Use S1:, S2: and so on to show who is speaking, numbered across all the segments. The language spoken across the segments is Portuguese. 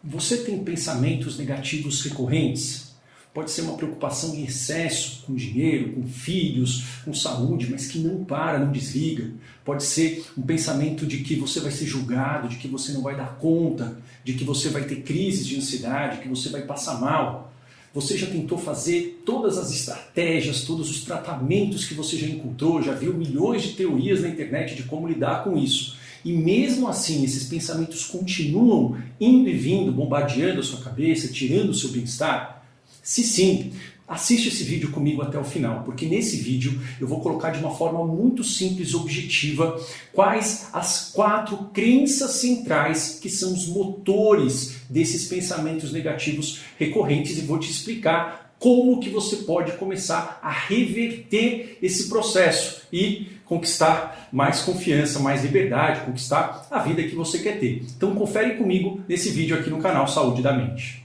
S1: Você tem pensamentos negativos recorrentes? Pode ser uma preocupação em excesso com dinheiro, com filhos, com saúde, mas que não para, não desliga. Pode ser um pensamento de que você vai ser julgado, de que você não vai dar conta, de que você vai ter crises de ansiedade, que você vai passar mal. Você já tentou fazer todas as estratégias, todos os tratamentos que você já encontrou, já viu milhões de teorias na internet de como lidar com isso. E mesmo assim, esses pensamentos continuam indo e vindo, bombardeando a sua cabeça, tirando o seu bem-estar? Se sim, assiste esse vídeo comigo até o final, porque nesse vídeo eu vou colocar de uma forma muito simples e objetiva quais as 4 crenças centrais que são os motores desses pensamentos negativos recorrentes e vou te explicar como que você pode começar a reverter esse processo e conquistar mais confiança, mais liberdade, conquistar a vida que você quer ter. Então confere comigo nesse vídeo aqui no canal Saúde da Mente.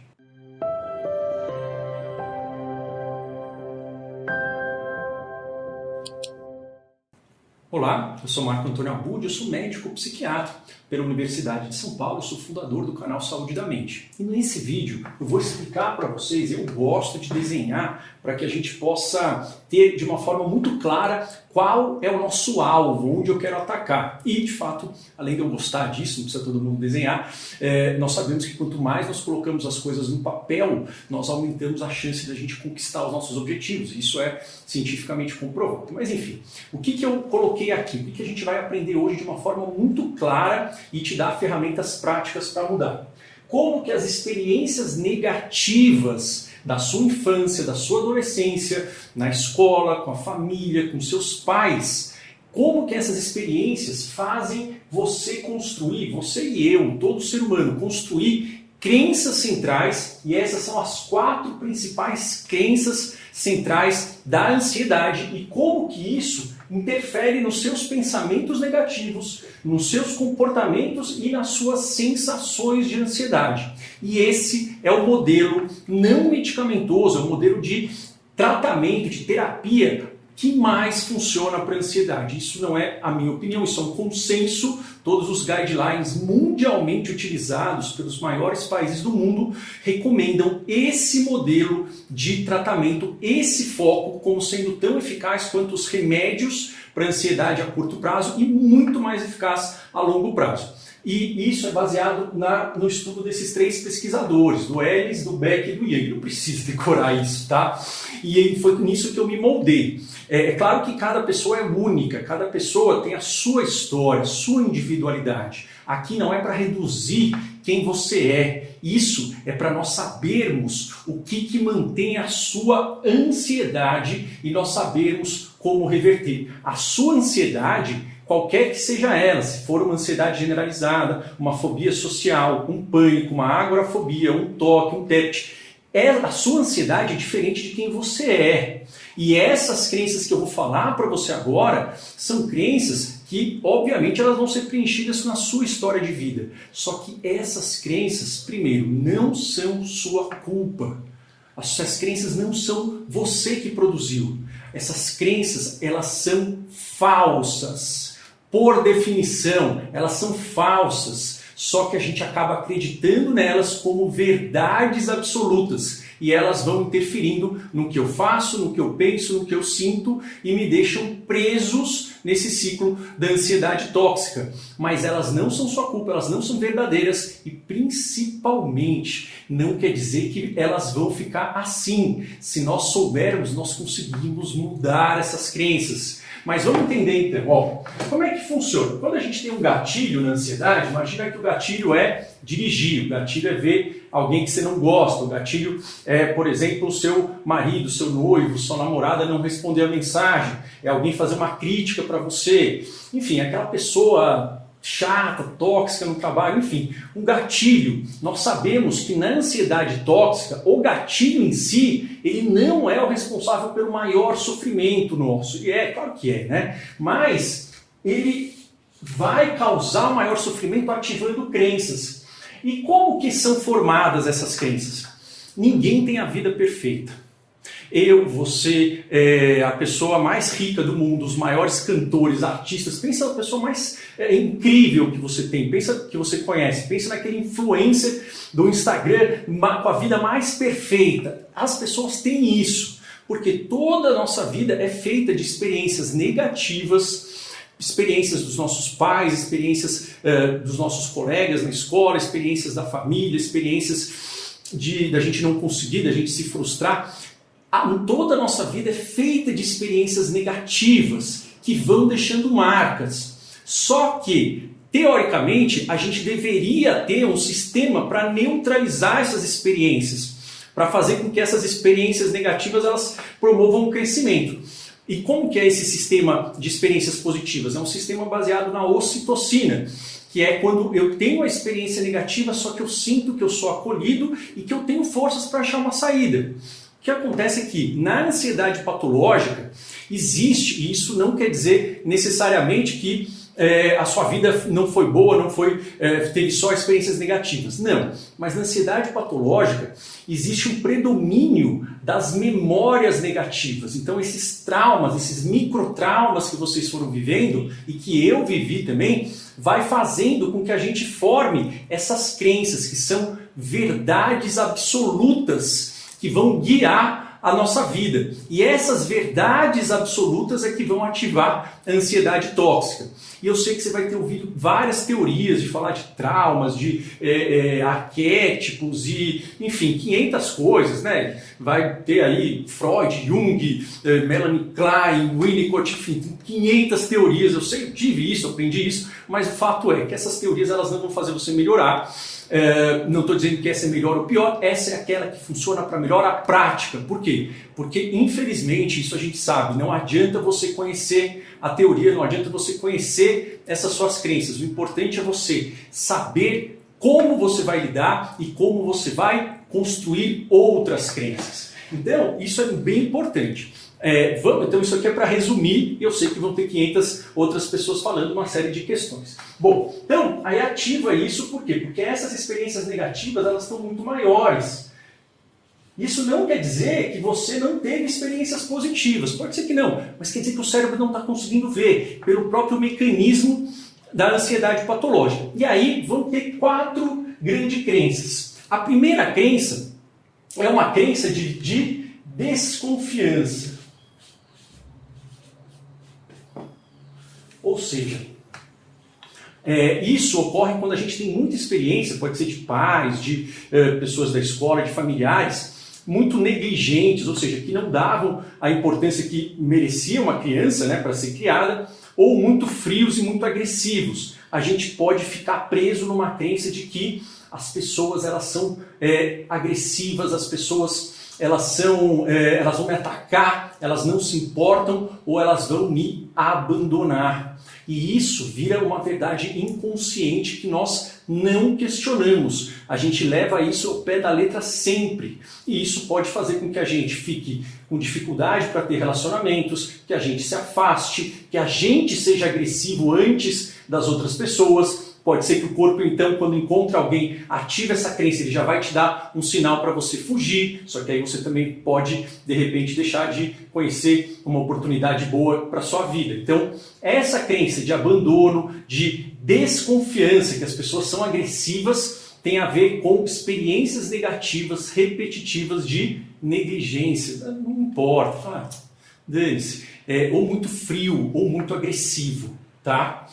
S1: Olá, eu sou Marco Antônio Abud, eu sou médico psiquiatra pela Universidade de São Paulo, eu sou fundador do canal Saúde da Mente. E nesse vídeo eu vou explicar para vocês, eu gosto de desenhar para que a gente possa ter de uma forma muito clara qual é o nosso alvo, onde eu quero atacar. E de fato, além de eu gostar disso, não precisa todo mundo desenhar, nós sabemos que quanto mais nós colocamos as coisas no papel, nós aumentamos a chance da gente conquistar os nossos objetivos. Isso é cientificamente comprovado. Mas enfim, o que eu coloquei aqui? O que a gente vai aprender hoje de uma forma muito clara e te dar ferramentas práticas para mudar? Como que as experiências negativas da sua infância, da sua adolescência, na escola, com a família, com seus pais, como que essas experiências fazem você construir, você e eu, todo ser humano, construir crenças centrais, e essas são as 4 principais crenças centrais da ansiedade e como que isso interfere nos seus pensamentos negativos, nos seus comportamentos e nas suas sensações de ansiedade. E esse é o modelo não medicamentoso, é o modelo de tratamento, de terapia que mais funciona para a ansiedade. Isso não é a minha opinião, isso é um consenso. Todos os guidelines mundialmente utilizados pelos maiores países do mundo recomendam esse modelo de tratamento, esse foco, como sendo tão eficaz quanto os remédios para a ansiedade a curto prazo e muito mais eficaz a longo prazo. E isso é baseado no estudo desses 3 pesquisadores, do Ellis, do Beck e do Young. Não preciso decorar isso, tá? E foi nisso que eu me moldei. É claro que cada pessoa é única, cada pessoa tem a sua história, a sua individualidade. Aqui não é para reduzir quem você é. Isso é para nós sabermos o que mantém a sua ansiedade e nós sabermos como reverter. A sua ansiedade, qualquer que seja ela, se for uma ansiedade generalizada, uma fobia social, um pânico, uma agorafobia, um toque, um TEPT, a sua ansiedade é diferente de quem você é. E essas crenças que eu vou falar para você agora são crenças que, obviamente, elas vão ser preenchidas na sua história de vida. Só que essas crenças, primeiro, não são sua culpa. Essas crenças não são você que produziu. Essas crenças, elas são falsas. Por definição, elas são falsas. Só que a gente acaba acreditando nelas como verdades absolutas. E elas vão interferindo no que eu faço, no que eu penso, no que eu sinto e me deixam presos nesse ciclo da ansiedade tóxica. Mas elas não são sua culpa, elas não são verdadeiras e principalmente não quer dizer que elas vão ficar assim. Se nós soubermos, nós conseguimos mudar essas crenças. Mas vamos entender então, como é que funciona? Quando a gente tem um gatilho na ansiedade, imagina que o gatilho é dirigir, o gatilho é ver alguém que você não gosta, o gatilho é, por exemplo, o seu marido, seu noivo, sua namorada não responder a mensagem, é alguém fazer uma crítica para você, enfim, aquela pessoa chata, tóxica no trabalho, enfim, um gatilho. Nós sabemos que na ansiedade tóxica, o gatilho em si, ele não é o responsável pelo maior sofrimento nosso. E claro que é, né? Mas ele vai causar o maior sofrimento ativando crenças. E como que são formadas essas crenças? Ninguém tem a vida perfeita. Eu, você, a pessoa mais rica do mundo, os maiores cantores, artistas, pensa na pessoa mais incrível que você tem, pensa que você conhece, pensa naquele influencer do Instagram com a vida mais perfeita. As pessoas têm isso, porque toda a nossa vida é feita de experiências negativas, experiências dos nossos pais, experiências dos nossos colegas na escola, experiências da família, experiências da gente não conseguir, da gente se frustrar. Toda a nossa vida é feita de experiências negativas que vão deixando marcas. Só que, teoricamente, a gente deveria ter um sistema para neutralizar essas experiências, para fazer com que essas experiências negativas elas promovam o crescimento. E como que é esse sistema de experiências positivas? É um sistema baseado na ocitocina, que é quando eu tenho a experiência negativa, só que eu sinto que eu sou acolhido e que eu tenho forças para achar uma saída. O que acontece é que na ansiedade patológica existe, e isso não quer dizer necessariamente que a sua vida não foi boa, teve só experiências negativas. Não, mas na ansiedade patológica existe um predomínio das memórias negativas. Então esses traumas, esses microtraumas que vocês foram vivendo e que eu vivi também, vai fazendo com que a gente forme essas crenças que são verdades absolutas que vão guiar a nossa vida. E essas verdades absolutas é que vão ativar a ansiedade tóxica. E eu sei que você vai ter ouvido várias teorias de falar de traumas, de arquétipos e, enfim, 500 coisas, né? Vai ter aí Freud, Jung, Melanie Klein, Winnicott, enfim, 500 teorias. Eu sei, eu tive isso, aprendi isso, mas o fato é que essas teorias elas não vão fazer você melhorar. Não estou dizendo que essa é melhor ou pior, essa é aquela que funciona para melhorar a prática. Por quê? Porque, infelizmente, isso a gente sabe, não adianta você conhecer a teoria, não adianta você conhecer essas suas crenças. O importante é você saber como você vai lidar e como você vai construir outras crenças. Então, isso é bem importante. Então isso aqui é para resumir, e eu sei que vão ter 500 outras pessoas falando uma série de questões. Bom, então, aí ativa isso por quê? Porque essas experiências negativas elas estão muito maiores. Isso não quer dizer que você não teve experiências positivas, pode ser que não, mas quer dizer que o cérebro não está conseguindo ver, pelo próprio mecanismo da ansiedade patológica. E aí vão ter 4 grandes crenças. A primeira crença é uma crença de desconfiança. Ou seja, isso ocorre quando a gente tem muita experiência, pode ser de pais, de pessoas da escola, de familiares, muito negligentes, ou seja, que não davam a importância que merecia uma criança, né, para ser criada, ou muito frios e muito agressivos. A gente pode ficar preso numa crença de que as pessoas elas são agressivas, as pessoas elas vão me atacar, elas não se importam ou elas vão me abandonar. E isso vira uma verdade inconsciente que nós não questionamos. A gente leva isso ao pé da letra sempre. E isso pode fazer com que a gente fique com dificuldade para ter relacionamentos, que a gente se afaste, que a gente seja agressivo antes das outras pessoas. Pode ser que o corpo, então, quando encontra alguém, ative essa crença, ele já vai te dar um sinal para você fugir, só que aí você também pode, de repente, deixar de conhecer uma oportunidade boa para a sua vida. Então, essa crença de abandono, de desconfiança, que as pessoas são agressivas, tem a ver com experiências negativas, repetitivas de negligência. Não importa, dane-se. Ou muito frio, ou muito agressivo, tá?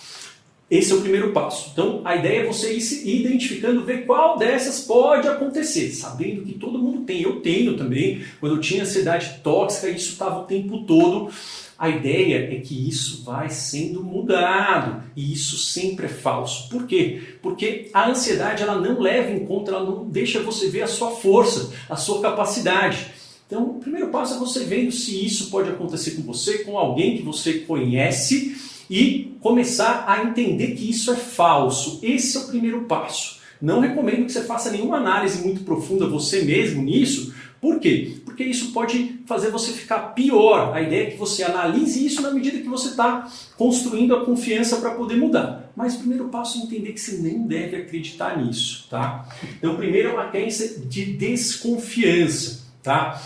S1: Esse é o primeiro passo. Então, a ideia é você ir se identificando, ver qual dessas pode acontecer, sabendo que todo mundo tem. Eu tenho também. Quando eu tinha ansiedade tóxica, isso estava o tempo todo. A ideia é que isso vai sendo mudado. E isso sempre é falso. Por quê? Porque a ansiedade ela não leva em conta, ela não deixa você ver a sua força, a sua capacidade. Então, o primeiro passo é você vendo se isso pode acontecer com você, com alguém que você conhece, e começar a entender que isso é falso. Esse é o primeiro passo. Não recomendo que você faça nenhuma análise muito profunda você mesmo nisso. Por quê? Porque isso pode fazer você ficar pior. A ideia é que você analise isso na medida que você está construindo a confiança para poder mudar. Mas o primeiro passo é entender que você nem deve acreditar nisso, tá? Então, primeiro é uma crença de desconfiança. Tá?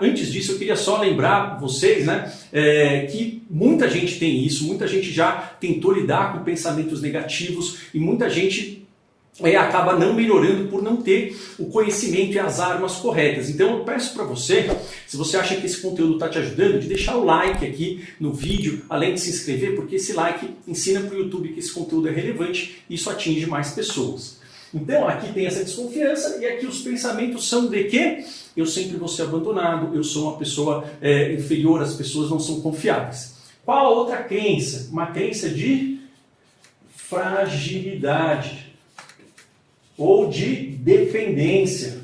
S1: Antes disso, eu queria só lembrar vocês, né, que muita gente tem isso, muita gente já tentou lidar com pensamentos negativos e muita gente acaba não melhorando por não ter o conhecimento e as armas corretas. Então eu peço para você, se você acha que esse conteúdo está te ajudando, de deixar o like aqui no vídeo, além de se inscrever, porque esse like ensina para o YouTube que esse conteúdo é relevante e isso atinge mais pessoas. Então aqui tem essa desconfiança e aqui os pensamentos são de que eu sempre vou ser abandonado, eu sou uma pessoa inferior, as pessoas não são confiáveis. Qual a outra crença? Uma crença de fragilidade ou de dependência.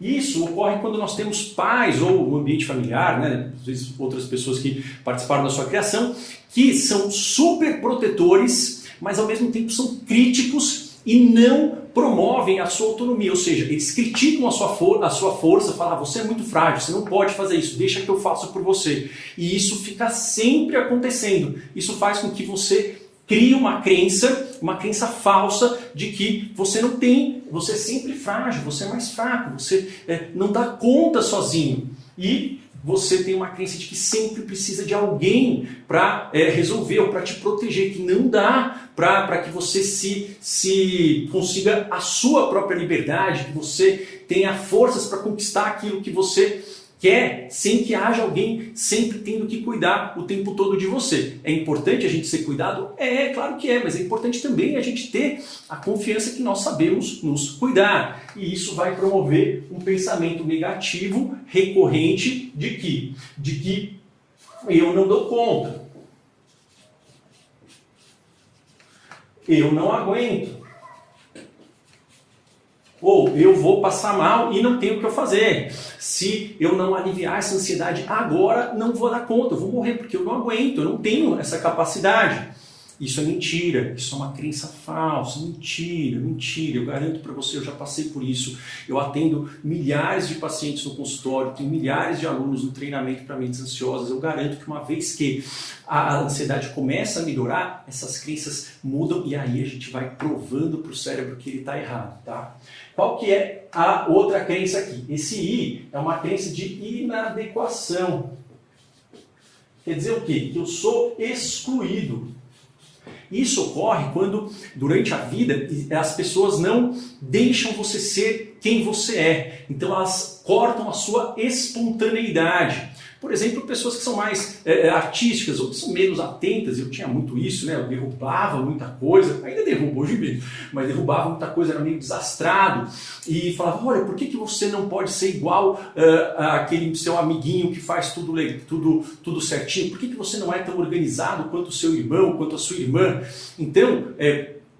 S1: Isso ocorre quando nós temos pais ou o ambiente familiar, né, às vezes outras pessoas que participaram da sua criação, que são super protetores, mas ao mesmo tempo são críticos e não promovem a sua autonomia, ou seja, eles criticam a sua força, falam, você é muito frágil, você não pode fazer isso, deixa que eu faço por você. E isso fica sempre acontecendo. Isso faz com que você crie uma crença falsa de que você não tem, você é sempre frágil, você é mais fraco, você não dá conta sozinho. E você tem uma crença de que sempre precisa de alguém para resolver ou para te proteger, que não dá para que você se consiga a sua própria liberdade, que você tenha forças para conquistar aquilo que você quer, sem que haja alguém sempre tendo que cuidar o tempo todo de você. É importante a gente ser cuidado? Claro que é, mas é importante também a gente ter a confiança que nós sabemos nos cuidar. E isso vai promover um pensamento negativo recorrente de que eu não dou conta, eu não aguento, ou eu vou passar mal e não tenho o que eu fazer. Se eu não aliviar essa ansiedade agora, não vou dar conta, eu vou morrer porque eu não aguento, eu não tenho essa capacidade. Isso é mentira, isso é uma crença falsa, mentira, eu garanto para você, eu já passei por isso, eu atendo milhares de pacientes no consultório, tenho milhares de alunos no treinamento para mentes ansiosas, eu garanto que uma vez que a ansiedade começa a melhorar, essas crenças mudam e aí a gente vai provando para o cérebro que ele está errado, tá? Qual que é a outra crença aqui? Esse I é uma crença de inadequação. Quer dizer o quê? Que eu sou excluído. Isso ocorre quando, durante a vida, as pessoas não deixam você ser quem você é. Então elas cortam a sua espontaneidade. Por exemplo, pessoas que são mais artísticas ou que são menos atentas, eu tinha muito isso, né? Eu derrubava muita coisa, ainda derrubo hoje mesmo, mas derrubava muita coisa, era meio desastrado e falava, olha, por que você não pode ser igual àquele seu amiguinho que faz tudo certinho? Por que você não é tão organizado quanto o seu irmão, quanto a sua irmã? Então,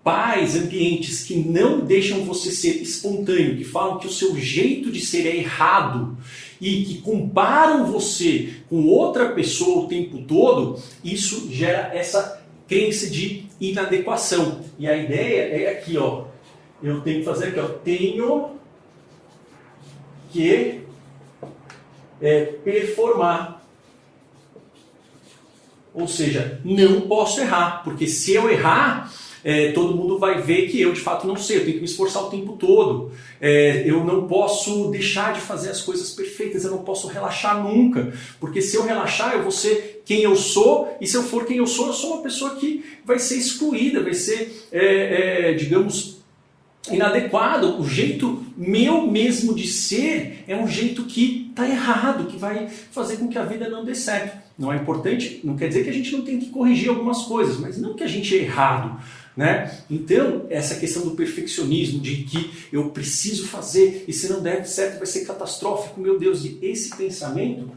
S1: pais, ambientes que não deixam você ser espontâneo, que falam que o seu jeito de ser é errado e que comparam você com outra pessoa o tempo todo, isso gera essa crença de inadequação. E a ideia é aqui, ó, eu tenho que fazer aqui, ó, tenho que performar. Ou seja, não posso errar, porque se eu errar, todo mundo vai ver que eu de fato não sei, eu tenho que me esforçar o tempo todo, eu não posso deixar de fazer as coisas perfeitas, eu não posso relaxar nunca, porque se eu relaxar eu vou ser quem eu sou, e se eu for quem eu sou uma pessoa que vai ser excluída, vai ser, digamos, inadequado. O jeito meu mesmo de ser é um jeito que está errado, que vai fazer com que a vida não dê certo. Não é importante, não quer dizer que a gente não tem que corrigir algumas coisas, mas não que a gente é errado, né? Então, essa questão do perfeccionismo, de que eu preciso fazer e se não der certo vai ser catastrófico, meu Deus, e esse pensamento,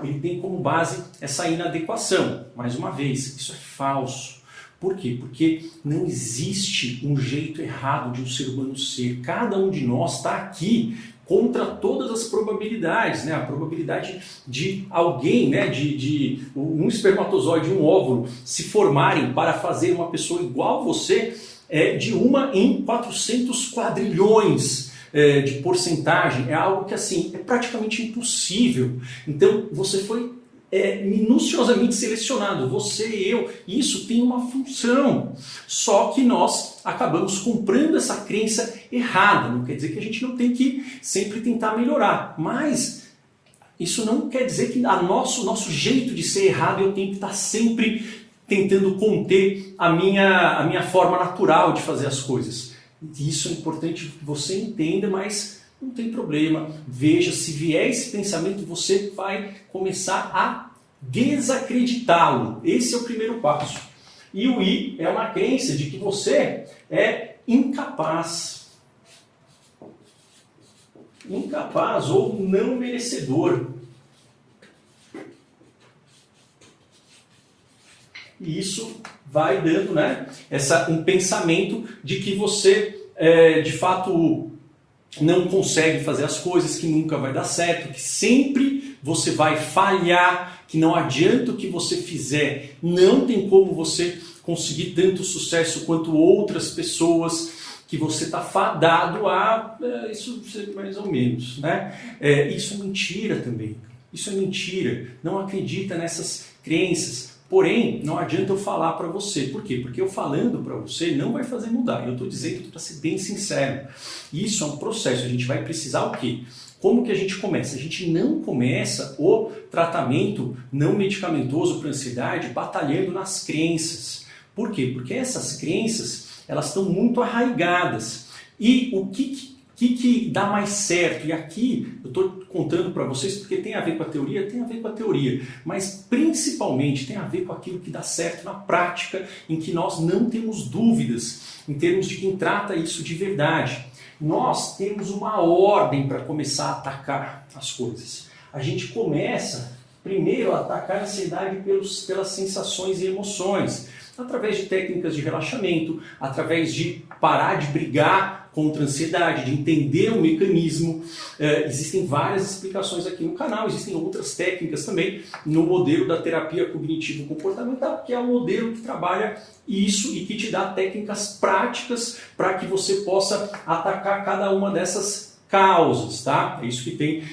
S1: ele tem como base essa inadequação. Mais uma vez, isso é falso. Por quê? Porque não existe um jeito errado de um ser humano ser. Cada um de nós está aqui contra todas as probabilidades, né? A probabilidade de alguém, né? de um espermatozoide e um óvulo se formarem para fazer uma pessoa igual a você é de 1 em 400 quadrilhões de porcentagem. É algo que assim é praticamente impossível. Então você foi minuciosamente selecionado, você e eu, isso tem uma função, só que nós acabamos comprando essa crença errada. Não quer dizer que a gente não tem que sempre tentar melhorar, mas Isso não quer dizer que nosso jeito de ser errado eu tenho que estar sempre tentando conter a minha forma natural de fazer as coisas. Isso é importante que você entenda, mas não tem problema. Veja, se vier esse pensamento, você vai começar a desacreditá-lo. Esse é o primeiro passo. E o I é uma crença de que você é incapaz. Incapaz ou não merecedor. E isso vai dando, né, um pensamento de que você, de fato, não consegue fazer as coisas, que nunca vai dar certo, que sempre você vai falhar, que não adianta o que você fizer, não tem como você conseguir tanto sucesso quanto outras pessoas, que você está fadado a isso mais ou menos, né? Isso é mentira também. Isso é mentira. Não acredita nessas crenças. Porém, não adianta eu falar para você. Por quê? Porque eu falando para você não vai fazer mudar. Eu estou dizendo para ser bem sincero. Isso é um processo. A gente vai precisar o quê? Como que a gente começa? A gente não começa o tratamento não medicamentoso para ansiedade batalhando nas crenças. Por quê? Porque essas crenças elas estão muito arraigadas. E o que dá mais certo? E aqui eu estou contando para vocês porque tem a ver com a teoria, mas principalmente tem a ver com aquilo que dá certo na prática, em que nós não temos dúvidas em termos de quem trata isso de verdade. Nós temos uma ordem para começar a atacar as coisas. A gente começa primeiro a atacar a ansiedade pelas sensações e emoções, através de técnicas de relaxamento, através de parar de brigar contra a ansiedade, de entender o mecanismo. Existem várias explicações aqui no canal, existem outras técnicas também no modelo da terapia cognitivo-comportamental, que é o modelo que trabalha isso e que te dá técnicas práticas para que você possa atacar cada uma dessas causas, tá? É isso que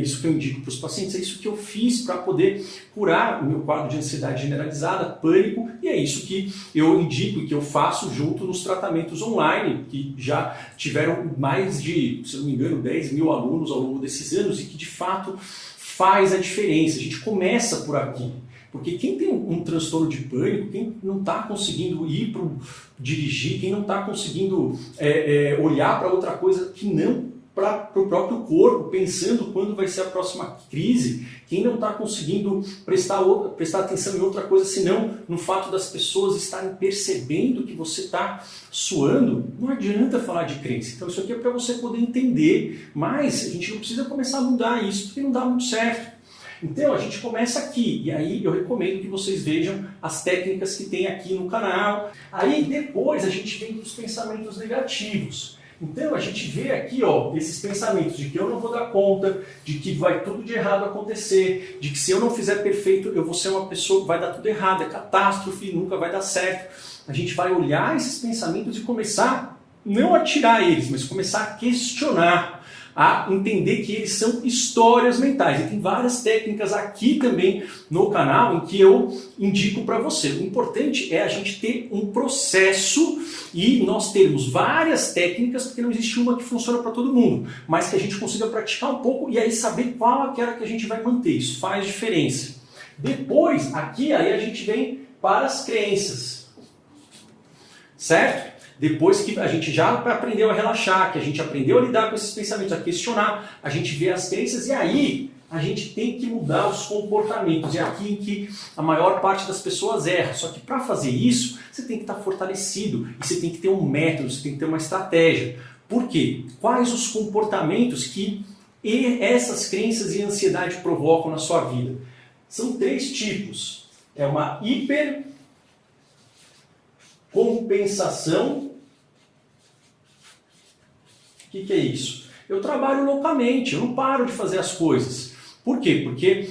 S1: isso que eu indico para os pacientes, é isso que eu fiz para poder curar o meu quadro de ansiedade generalizada, pânico, e é isso que eu indico e que eu faço junto nos tratamentos online, que já tiveram mais de, se não me engano, 10 mil alunos ao longo desses anos e que de fato faz a diferença. A gente começa por aqui. Porque quem tem um transtorno de pânico, quem não está conseguindo dirigir, quem não está conseguindo olhar para outra coisa que não para o próprio corpo, pensando quando vai ser a próxima crise, quem não está conseguindo prestar atenção em outra coisa, senão no fato das pessoas estarem percebendo que você está suando, não adianta falar de crença. Então isso aqui é para você poder entender, mas a gente não precisa começar a mudar isso, porque não dá muito certo. Então a gente começa aqui, e aí eu recomendo que vocês vejam as técnicas que tem aqui no canal. Aí depois a gente vem para os pensamentos negativos. Então a gente vê aqui esses pensamentos de que eu não vou dar conta, de que vai tudo de errado acontecer, de que se eu não fizer perfeito eu vou ser uma pessoa que vai dar tudo errado, é catástrofe, nunca vai dar certo. A gente vai olhar esses pensamentos e começar, não a tirar eles, mas começar a questionar, a entender que eles são histórias mentais. E tem várias técnicas aqui também no canal em que eu indico para você. O importante é a gente ter um processo e nós termos várias técnicas, porque não existe uma que funciona para todo mundo, mas que a gente consiga praticar um pouco e aí saber qual é aquela que a gente vai manter. Isso faz diferença. Depois, aqui aí a gente vem para as crenças, certo? Depois que a gente já aprendeu a relaxar, que a gente aprendeu a lidar com esses pensamentos, a questionar, a gente vê as crenças e aí a gente tem que mudar os comportamentos. É aqui em que a maior parte das pessoas erra. Só que para fazer isso, você tem que estar fortalecido e você tem que ter um método, você tem que ter uma estratégia. Por quê? Quais os comportamentos que essas crenças e ansiedade provocam na sua vida? São 3 tipos. É uma hipercompensação. O que é isso? Eu trabalho loucamente, eu não paro de fazer as coisas. Por quê? Porque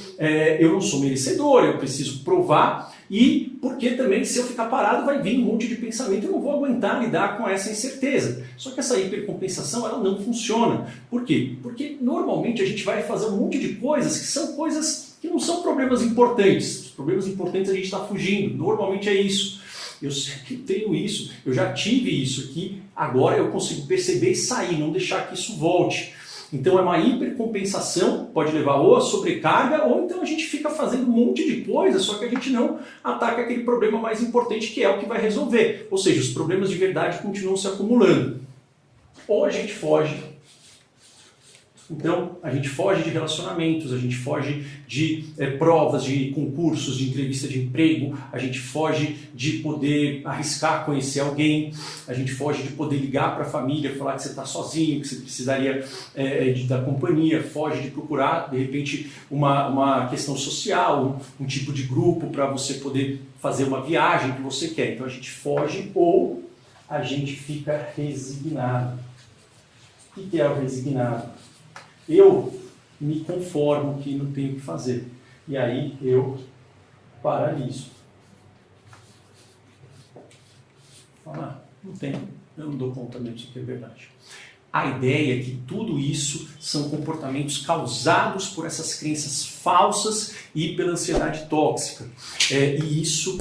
S1: eu não sou merecedor, eu preciso provar e porque também se eu ficar parado vai vir um monte de pensamento e eu não vou aguentar lidar com essa incerteza. Só que essa hipercompensação ela não funciona. Por quê? Porque normalmente a gente vai fazer um monte de coisas que são coisas que não são problemas importantes. Os problemas importantes a gente está fugindo, normalmente é isso. Eu sei que eu tenho isso, eu já tive isso aqui, agora eu consigo perceber e sair, não deixar que isso volte. Então é uma hipercompensação, pode levar ou a sobrecarga, ou então a gente fica fazendo um monte de coisa, só que a gente não ataca aquele problema mais importante, que é o que vai resolver. Ou seja, os problemas de verdade continuam se acumulando. Ou a gente foge. Então, a gente foge de relacionamentos, a gente foge de provas, de concursos, de entrevista de emprego, a gente foge de poder arriscar conhecer alguém, a gente foge de poder ligar para a família, falar que você está sozinho, que você precisaria da companhia, foge de procurar, de repente, uma questão social, um tipo de grupo para você poder fazer uma viagem que você quer. Então, a gente foge ou a gente fica resignado. O que é o resignado? Eu me conformo que não tenho o que fazer. E aí eu paraliso. Falar, não tenho, eu não dou conta mesmo, isso aqui é verdade. A ideia é que tudo isso são comportamentos causados por essas crenças falsas e pela ansiedade tóxica. E isso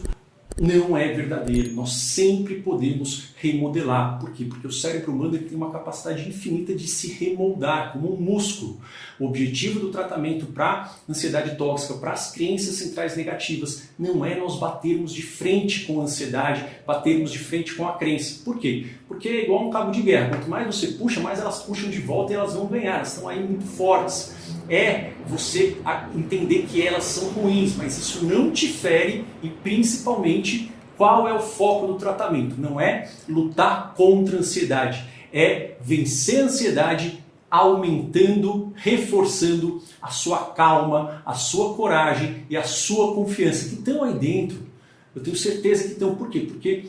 S1: não é verdadeiro. Nós sempre podemos remodelar. Por quê? Porque o cérebro humano ele tem uma capacidade infinita de se remoldar, como um músculo. O objetivo do tratamento para ansiedade tóxica, para as crenças centrais negativas, não é nós batermos de frente com a ansiedade, batermos de frente com a crença. Por quê? Porque é igual um cabo de guerra. Quanto mais você puxa, mais elas puxam de volta e elas vão ganhar. Elas estão aí muito fortes. É você entender que elas são ruins, mas isso não te fere e principalmente qual é o foco do tratamento? Não é lutar contra a ansiedade, é vencer a ansiedade aumentando, reforçando a sua calma, a sua coragem e a sua confiança que estão aí dentro. Eu tenho certeza que estão. Por quê? Porque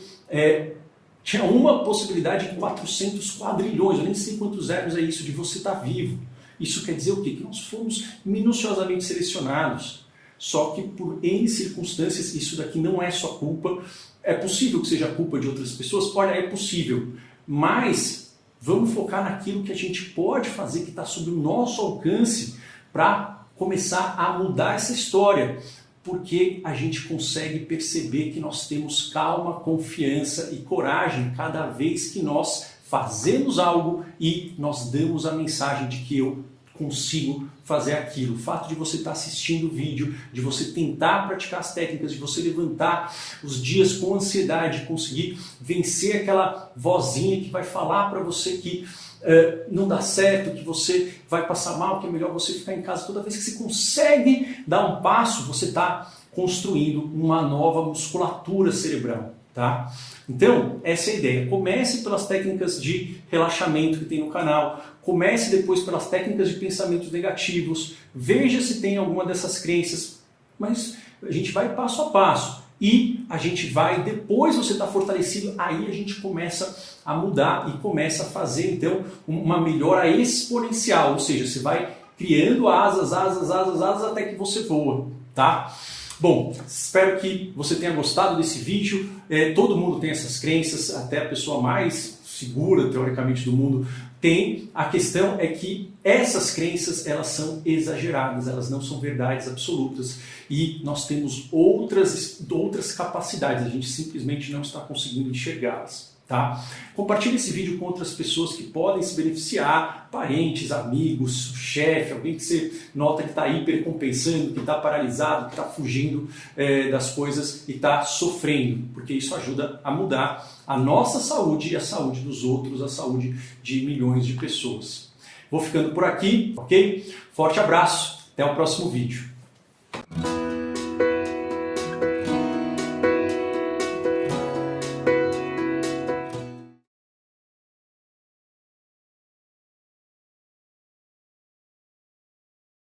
S1: tinha uma possibilidade em 400 quadrilhões, eu nem sei quantos zeros é isso, de você estar vivo. Isso quer dizer o quê? Que nós fomos minuciosamente selecionados. Só que por N circunstâncias, isso daqui não é sua culpa. É possível que seja culpa de outras pessoas? Olha, é possível. Mas vamos focar naquilo que a gente pode fazer, que está sob o nosso alcance, para começar a mudar essa história. Porque a gente consegue perceber que nós temos calma, confiança e coragem cada vez que nós fazemos algo e nós damos a mensagem de que eu consigo fazer aquilo. O fato de você estar assistindo o vídeo, de você tentar praticar as técnicas, de você levantar os dias com ansiedade, conseguir vencer aquela vozinha que vai falar para você que não dá certo, que você vai passar mal, que é melhor você ficar em casa. Toda vez que você consegue dar um passo, você está construindo uma nova musculatura cerebral. Tá? Então, essa é a ideia. Comece pelas técnicas de relaxamento que tem no canal, comece depois pelas técnicas de pensamentos negativos, veja se tem alguma dessas crenças, mas a gente vai passo a passo e a gente vai, depois você está fortalecido, aí a gente começa a mudar e começa a fazer então uma melhora exponencial, ou seja, você vai criando asas até que você voa, tá? Bom, espero que você tenha gostado desse vídeo. Todo mundo tem essas crenças, até a pessoa mais segura, teoricamente, do mundo tem. A questão é que essas crenças, elas são exageradas, elas não são verdades absolutas. E nós temos outras capacidades, a gente simplesmente não está conseguindo enxergá-las. Tá? Compartilhe esse vídeo com outras pessoas que podem se beneficiar, parentes, amigos, chefe, alguém que você nota que está hipercompensando, que está paralisado, que está fugindo das coisas e está sofrendo, porque isso ajuda a mudar a nossa saúde e a saúde dos outros, a saúde de milhões de pessoas. Vou ficando por aqui, ok? Forte abraço, até o próximo vídeo.